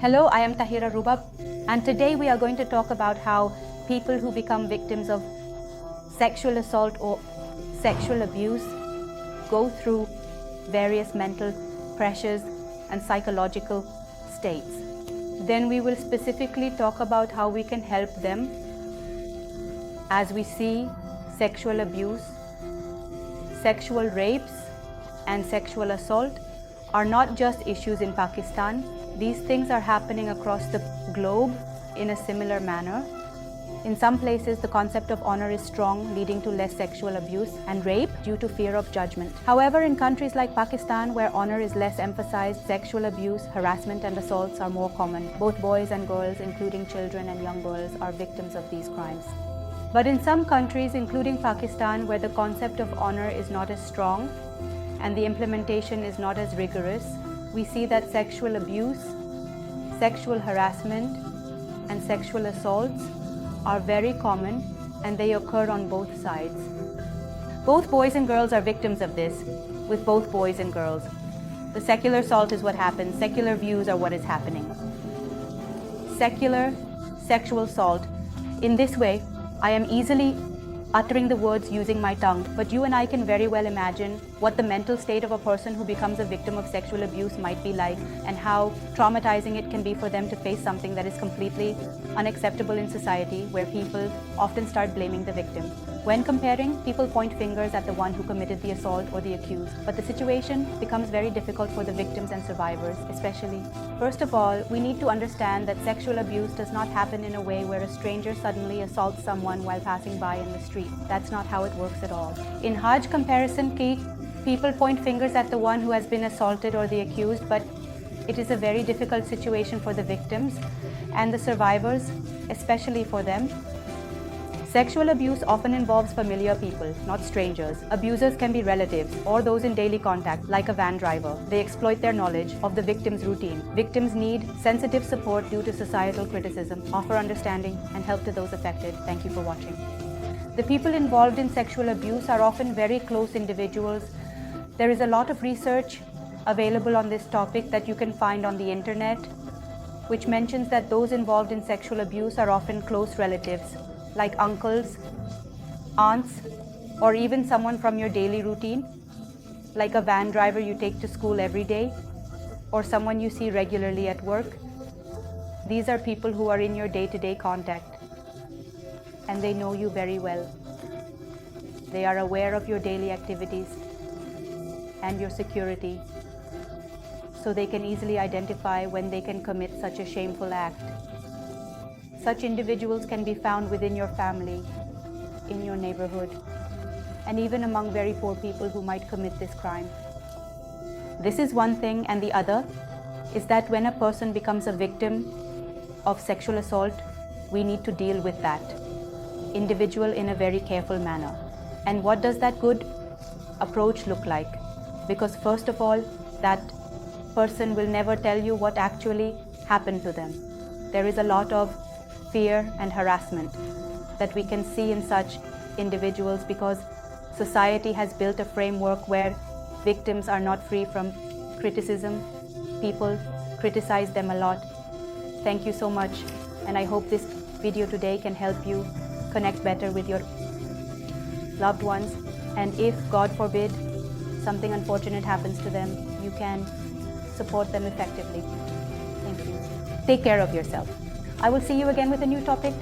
Hello, I am Tahira Rubab, and today we are going to talk about how people who become victims of sexual assault or sexual abuse go through various mental pressures and psychological states. Then we will specifically talk about how we can help them as we see sexual abuse, sexual rapes, and sexual assault are not just issues in Pakistan. These things are happening across the globe in a similar manner. In some places, the concept of honor is strong, leading to less sexual abuse and rape due to fear of judgment. However, in countries like Pakistan, where honor is less emphasized, sexual abuse, harassment, and assaults are more common. Both boys and girls, including children and young girls, are victims of these crimes. But in some countries, including Pakistan, where the concept of honor is not as strong and the implementation is not as rigorous, we see that sexual abuse, sexual harassment, and sexual assaults are very common, and they occur on both sides. Both boys and girls are victims of this, with both boys and girls. The secular assault is what happens, secular views are what is happening. Secular sexual assault. In this way, I am easily uttering the words using my tongue, but you and I can very well imagine what the mental state of a person who becomes a victim of sexual abuse might be like, and how traumatizing it can be for them to face something that is completely unacceptable in society, where people often start blaming the victim. When comparing, people point fingers at the one who committed the assault or the accused, but the situation becomes very difficult for the victims and survivors, especially. First of all, we need to understand that sexual abuse does not happen in a way where a stranger suddenly assaults someone while passing by in the street. That's not how it works at all. In Hajj comparison, people point fingers at the one who has been assaulted or the accused, but it is a very difficult situation for the victims and the survivors, especially for them. Sexual abuse often involves familiar people, not strangers. Abusers can be relatives or those in daily contact, like a van driver. They exploit their knowledge of the victim's routine. Victims need sensitive support due to societal criticism, offer understanding, and help to those affected. Thank you for watching. The people involved in sexual abuse are often very close individuals. There is a lot of research available on this topic that you can find on the internet, which mentions that those involved in sexual abuse are often close relatives, like uncles, aunts, or even someone from your daily routine, like a van driver you take to school every day, or someone you see regularly at work. These are people who are in your day-to-day contact, and they know you very well. They are aware of your daily activities and your security, so they can easily identify when they can commit such a shameful act. Such individuals can be found within your family, in your neighborhood, and even among very poor people who might commit this crime. This is one thing, and the other is that when a person becomes a victim of sexual assault, we need to deal with that individual in a very careful manner. And what does that good approach look like? Because first of all, that person will never tell you what actually happened to them. There is a lot of fear and harassment that we can see in such individuals, because society has built a framework where victims are not free from criticism. People criticize them a lot. Thank you so much, and I hope this video today can help you connect better with your loved ones, and if, God forbid, something unfortunate happens to them, you can support them effectively. Thank you. Take care of yourself. I will see you again with a new topic.